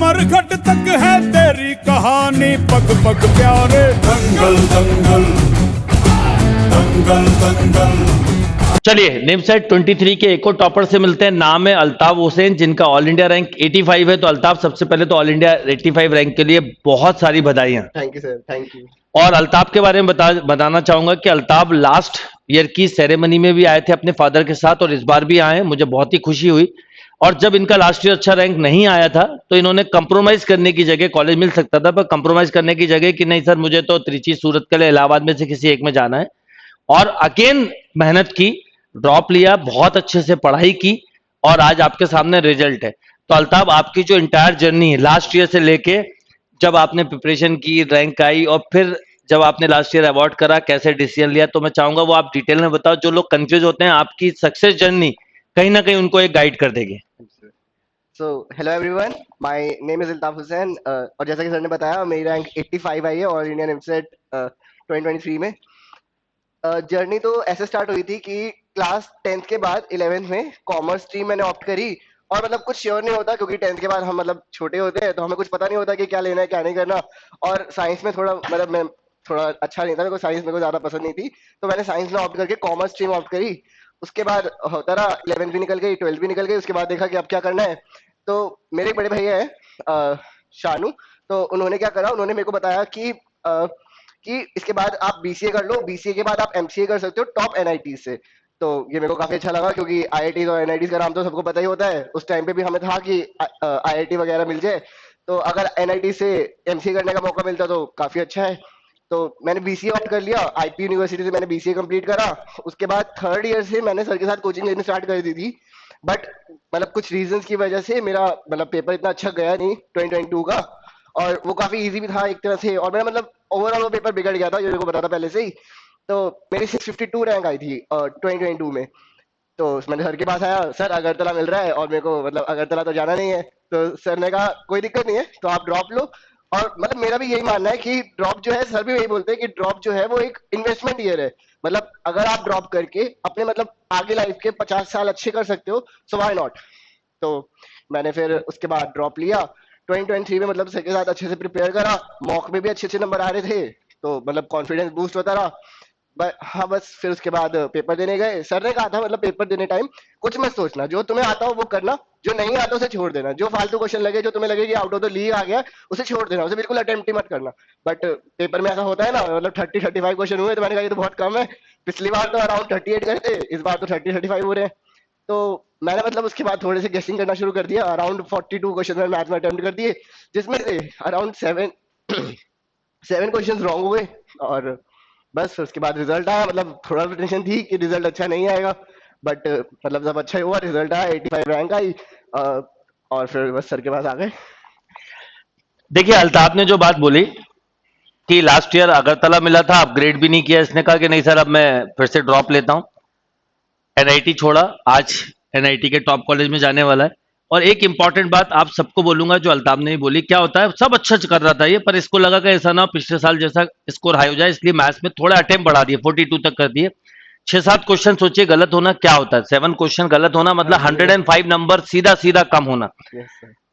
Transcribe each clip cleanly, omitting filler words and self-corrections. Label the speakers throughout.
Speaker 1: मरघट तक है तेरी कहानी, पग पग प्यारे। दंगल दंगल दंगल दंगल।
Speaker 2: चलिए निमसेट 23 के एक और टॉपर से मिलते हैं। नाम है अल्ताफ हुसैन, जिनका ऑल इंडिया रैंक 85 है। तो अल्ताफ, सबसे पहले तो ऑल इंडिया 85 रैंक के लिए बहुत सारी बधाइयां।
Speaker 3: Thank you sir, thank you.
Speaker 2: और अल्ताफ के बारे में बताना चाहूंगा कि अल्ताफ लास्ट ईयर की सेरेमनी में भी आए थे अपने फादर के साथ, और इस बार भी आए। मुझे बहुत ही खुशी हुई। और जब इनका लास्ट ईयर अच्छा रैंक नहीं आया था तो इन्होंने कंप्रोमाइज करने की जगह, कॉलेज मिल सकता था पर कंप्रोमाइज करने की जगह कि नहीं सर, मुझे तो त्रिची, सूरत के लिए इलाहाबाद में से किसी एक में जाना है, और अगेन मेहनत की, ड्रॉप लिया, बहुत अच्छे से पढ़ाई की, और आज आपके सामने रिजल्ट है। तो अल्ताफ, आपकी जो इंटायर जर्नी है लास्ट ईयर से लेके जब आपने प्रिपरेशन की, रैंक आई, और फिर जब आपने लास्ट ईयर अवार्ड करा, कैसे डिसीजन लिया, तो मैं चाहूंगा वो आप डिटेल में बताओ। जो लोग कंफ्यूज होते हैं, आपकी सक्सेस जर्नी कहीं ना कहीं उनको एक गाइड कर देगी।
Speaker 3: So hello everyone, my name is Altaf Hussain. और जैसा कि सर ने बताया, मेरी रैंक 85 आई है और इंडियन निमसेट 2023 में। जर्नी तो ऐसे स्टार्ट हुई थी कि क्लास 10th के बाद 11th में कॉमर्स स्ट्रीम मैंने ऑप्ट करी। और मतलब कुछ श्योर नहीं होता, क्योंकि 10th के बाद हम मतलब छोटे होते हैं, तो हमें कुछ पता नहीं होता कि क्या लेना है क्या नहीं करना। और साइंस में थोड़ा मतलब मैं थोड़ा अच्छा नहीं था, मेरे को साइंस मेरे को ज्यादा पसंद नहीं थी, तो मैंने साइंस में ऑप्ट करके कॉमर्स स्ट्रीम ऑप्ट करी। उसके बाद होता रहा, 11th भी निकल गई, 12th भी निकल गई। उसके बाद देखा कि अब क्या करना है। तो मेरे एक बड़े भैया है शानू, तो उन्होंने क्या करा, उन्होंने मेरे को बताया कि इसके बाद आप बीसीए कर लो, बीसीए के बाद आप एमसीए कर सकते हो टॉप एनआईटी से। तो ये मेरे को काफी अच्छा लगा, क्योंकि आईआईटी और एनआईटी का नाम तो सबको पता ही होता है। उस टाइम पे भी हमें था कि आईआईटी वगैरह मिल जाए, तो अगर एनआईटी से एमसीए करने का मौका मिलता तो काफी अच्छा है। तो मैंने बीसीए ऑप्ट कर लिया, आईपी यूनिवर्सिटी से मैंने बीसीए कंप्लीट करा। उसके बाद थर्ड ईयर से मैंने सर के साथ कोचिंग लेनी स्टार्ट कर दी थी, बट मतलब कुछ रीजंस की वजह से मेरा मतलब पेपर इतना अच्छा गया नहीं 2022 का। और वो काफी इजी भी था एक तरह से, और मेरा मतलब ओवरऑल वो पेपर बिगड़ गया था, ये मेरे को पता था पहले से ही। तो मेरी 652 रैंक आई थी 2022 में। तो मैंने सर के पास आया, सर अगरतला मिल रहा है और मेरे को मतलब अगरतला तो जाना नहीं है। तो सर ने कहा कोई दिक्कत नहीं है, तो आप ड्रॉप लो। और मतलब मेरा भी यही मानना है कि ड्रॉप जो है, सर भी यही बोलते हैं कि ड्रॉप जो है वो एक इन्वेस्टमेंट ईयर है। मतलब अगर आप ड्रॉप करके अपने मतलब आगे लाइफ के 50 साल अच्छे कर सकते हो, सो व्हाई नॉट। तो मैंने फिर उसके बाद ड्रॉप लिया 2023 में, मतलब सर के साथ अच्छे से प्रिपेयर करा। मॉक में भी अच्छे अच्छे नंबर आ रहे थे, तो मतलब कॉन्फिडेंस बूस्ट होता रहा। हाँ बस फिर उसके बाद पेपर देने गए। सर ने कहा था मतलब पेपर देने टाइम कुछ मत सोचना, जो तुम्हें आता हो वो करना, जो नहीं आता उसे छोड़ देना। जो फालतू क्वेश्चन लगे, जो तुम्हें लगे कि आउट ऑफ द लीग आ गया, उसे छोड़ देना, उसे बिल्कुल अटेम्प्ट ही मत करना। बट पेपर में ऐसा होता है ना, मतलब 30-35 क्वेश्चन हुए, तो मैंने कहा ये तो बहुत कम है। पिछली बार तो अराउंड 38 गए थे, इस बार तो 30-35 हो रहे हैं। तो मैंने मतलब उसके बाद थोड़े से गेसिंग करना शुरू कर दिया। अराउंड 42 क्वेश्चन मैंने मैथ में अटेम्प्ट कर दिए, जिसमें से अराउंड 7 क्वेश्चन रॉन्ग हुए। और बस फिर उसके बाद रिजल्ट आया। मतलब थोड़ा तो टेंशन थी कि रिजल्ट अच्छा नहीं आएगा, बट मतलब सब अच्छा ही हुआ, रिजल्ट आया, 85 रैंक आई। और फिर बस सर के पास आ गए।
Speaker 2: देखिए अल्ताफ ने जो बात बोली कि लास्ट ईयर अगरतला मिला था, अपग्रेड भी नहीं किया, इसने कहा कि नहीं सर अब मैं फिर से ड्रॉप लेता हूं, एनआईटी छोड़ा, आज एनआईटी के टॉप कॉलेज में जाने वाला है। और एक इंपॉर्टेंट बात आप सबको बोलूंगा जो अल्ताफ ने भी बोली, क्या होता है सब अच्छा कर रहा था ये, पर इसको लगा कि ऐसा ना पिछले साल जैसा स्कोर हाई हो जाए, इसलिए मैथ्स में थोड़ा अटेम्प्ट बढ़ा दिए, 42 तक कर दिए। 6-7 क्वेश्चन सोचिए गलत होना क्या होता है, 7 क्वेश्चन गलत होना मतलब 105 नंबर सीधा सीधा कम होना।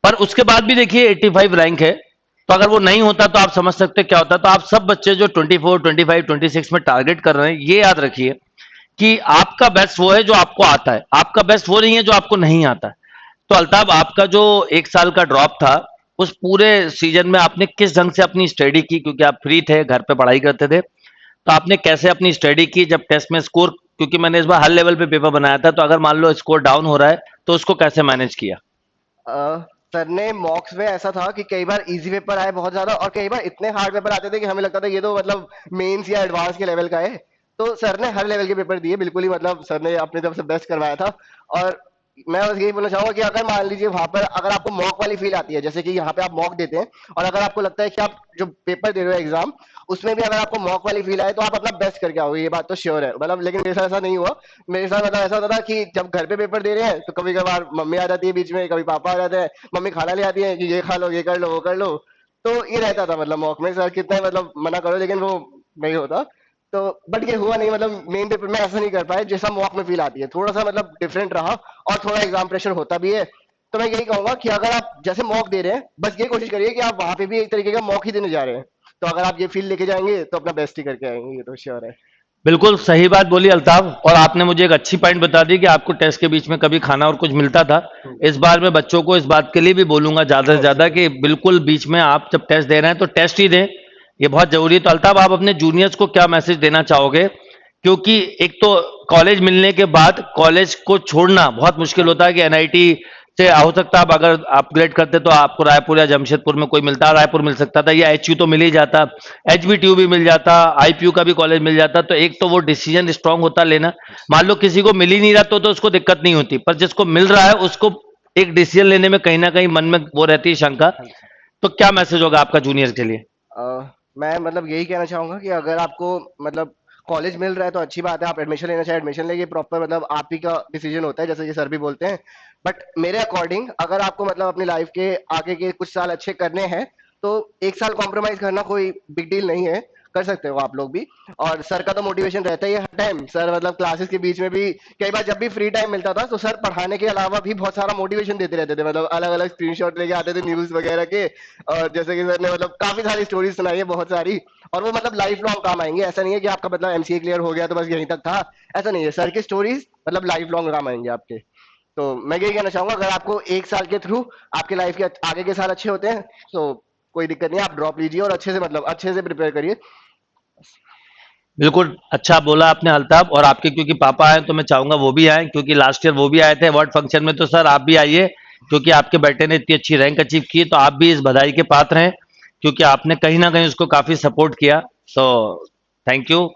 Speaker 2: पर उसके बाद भी देखिए 85 रैंक है, तो अगर वो नहीं होता तो आप समझ सकते क्या होता। तो आप सब बच्चे जो 24, 25, 26 में टारगेट कर रहे हैं, ये याद रखिए कि आपका बेस्ट वो है जो आपको आता है, आपका बेस्ट वो नहीं है जो आपको नहीं आता है। तो अल्ताफ, आपका जो 1 साल का ड्रॉप था, उस पूरे सीजन में आपने किस ढंग से अपनी स्टडी की, क्योंकि आप फ्री थे, घर पे पढ़ाई करते थे, तो आपने कैसे अपनी स्टडी की जब टेस्ट में स्कोर, क्योंकि मैंने इस बार हर लेवल पे पेपर बनाया था, तो अगर मान लो स्कोर डाउन हो रहा है तो उसको कैसे मैनेज किया?
Speaker 3: सर ने मॉक्स में ऐसा था कि कई बार इजी पेपर आए बहुत ज्यादा, और कई बार इतने हार्ड पेपर आते थे कि हमें लगता था ये तो मतलब मेंस या एडवांस के लेवल का है। तो सर ने हर लेवल के पेपर दिए, बिल्कुल ही मतलब सर ने अपनी तरफ से बेस्ट करवाया था। और मैं बस यही बोलना चाहूंगा कि अगर मान लीजिए वहां पर अगर आपको मॉक वाली फील आती है, जैसे कि यहाँ पे आप मॉक देते हैं, और अगर आपको लगता है कि आप जो पेपर दे रहे हो एग्जाम, उसमें भी अगर आपको मॉक वाली फील आए, तो आप अपना बेस्ट करके आओगे, ये बात तो श्योर है। मतलब लेकिन मेरे साथ ऐसा नहीं हुआ। मेरे साथ मतलब ऐसा होता था कि जब घर पे पेपर दे रहे हैं, तो कभी कभार मम्मी आ जाती है बीच में, कभी पापा आ जाते हैं, मम्मी खाना ले आती है कि ये खा लो, ये कर लो, वो कर लो। तो ये रहता था मतलब मॉक में, सर कितना मतलब मना करो लेकिन वो नहीं होता। तो बट ये हुआ नहीं, मतलब मेन पेपर में ऐसा नहीं कर पाए जैसा मॉक में फील आती है, थोड़ा सा मतलब डिफरेंट रहा। और थोड़ा एग्जाम प्रेशर होता भी है, तो मैं यही कहूंगा कि अगर आप जैसे मॉक दे रहे हैं, बस ये कोशिश करिए कि आप वहां पे भी एक तरीके का मॉक ही देने जा रहे हैं। तो अगर आप ये फील लेके जाएंगे तो अपना बेस्ट ही करके आएंगे, ये तो श्योर है।
Speaker 2: बिल्कुल सही बात बोली अल्ताफ, और आपने मुझे एक अच्छी पॉइंट बता दी कि आपको टेस्ट के बीच में कभी खाना और कुछ मिलता था। इस बार मैं बच्चों को इस बात के लिए भी बोलूंगा ज्यादा से ज्यादा कि बिल्कुल बीच में आप जब टेस्ट दे रहे हैं तो टेस्ट ही दें, ये बहुत जरूरी है। तो अल्ताफ, आप अपने जूनियर्स को क्या मैसेज देना चाहोगे? क्योंकि एक तो कॉलेज मिलने के बाद कॉलेज को छोड़ना बहुत मुश्किल होता है कि एनआईटी से हो सकता है आप अगर अपग्रेड करते तो आपको रायपुर या जमशेदपुर में कोई मिलता, रायपुर मिल सकता था, या एचयू तो मिल ही जाता, एचबीटीयू भी मिल जाता, आईपीयू का भी कॉलेज मिल जाता। तो एक तो वो डिसीजन स्ट्रांग होता लेना। मान लो किसी को मिल ही नहीं रहा तो उसको दिक्कत नहीं होती, पर जिसको मिल रहा है उसको एक डिसीजन लेने में कहीं ना कहीं मन में वो रहती है शंका। तो क्या मैसेज होगा आपका जूनियर के लिए?
Speaker 3: मैं मतलब यही कहना चाहूंगा कि अगर आपको मतलब कॉलेज मिल रहा है तो अच्छी बात है, आप एडमिशन लेना चाहे एडमिशन लेंगे, प्रॉपर मतलब आप ही का डिसीजन होता है जैसे कि सर भी बोलते हैं। बट मेरे अकॉर्डिंग अगर आपको मतलब अपनी लाइफ के आगे के कुछ साल अच्छे करने हैं तो एक साल कॉम्प्रोमाइज करना कोई बिग डील नहीं है, कर सकते हो आप लोग भी। और सर का तो मोटिवेशन रहता ही है हर टाइम। सर मतलब क्लासेस के बीच में भी कई बार जब भी फ्री टाइम मिलता था तो सर पढ़ाने के अलावा भी बहुत सारा मोटिवेशन देते रहते थे, मतलब अलग अलग स्क्रीनशॉट लेके आते थे न्यूज वगैरह के। और जैसे कि सर ने मतलब काफी सारी स्टोरीज सुनाई है, बहुत सारी। और वो मतलब लाइफ लॉन्ग काम आएंगे, ऐसा नहीं है कि आपका मतलब एमसीए क्लियर हो गया तो बस यहीं तक था, ऐसा नहीं है। सर की स्टोरीज मतलब लाइफ लॉन्ग काम आएंगे आपके। तो मैं यही कहना चाहूंगा अगर आपको एक साल के थ्रू आपके लाइफ के आगे के साल अच्छे होते हैं तो कोई दिक्कत नहीं है, आप ड्रॉप लीजिए और अच्छे से मतलब अच्छे से प्रिपेयर करिए।
Speaker 2: बिल्कुल अच्छा बोला आपने अल्ताफ, और आपके क्योंकि पापा आए तो मैं चाहूंगा वो भी आए, क्योंकि लास्ट ईयर वो भी आए थे अवार्ड फंक्शन में। तो सर आप भी आइए, क्योंकि आपके बेटे ने इतनी अच्छी रैंक अचीव की, तो आप भी इस बधाई के पात्र हैं, क्योंकि आपने कहीं ना कहीं उसको काफी सपोर्ट किया। तो थैंक यू।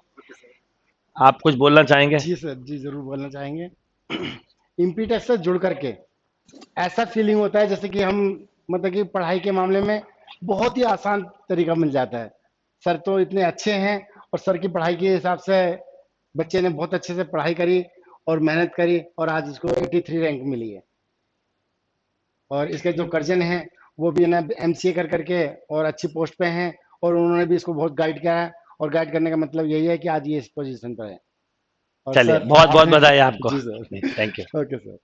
Speaker 2: आप कुछ बोलना चाहेंगे?
Speaker 4: जी सर, जी ज़रूर बोलना चाहेंगे। इम्पीटेस से जुड़ करके ऐसा फीलिंग होता है जैसे कि हम मतलब कि पढ़ाई के मामले में बहुत ही आसान तरीका मिल जाता है। सर तो इतने अच्छे हैं और सर की पढ़ाई के हिसाब से बच्चे ने बहुत अच्छे से पढ़ाई करी और मेहनत करी और आज इसको 83 रैंक मिली है। और इसके जो कर्जन हैं वो भी ना एमसीए कर करके और अच्छी पोस्ट पे हैं और उन्होंने भी इसको बहुत गाइड किया है और गाइड करने का मतलब यही है कि आज ये इस पोजीशन पर है। और
Speaker 2: चलिए,
Speaker 4: सर
Speaker 2: बहुत बहुत
Speaker 4: आपने
Speaker 2: बधाई आपको।
Speaker 4: जी sir,
Speaker 2: thank you.
Speaker 4: Okay sir.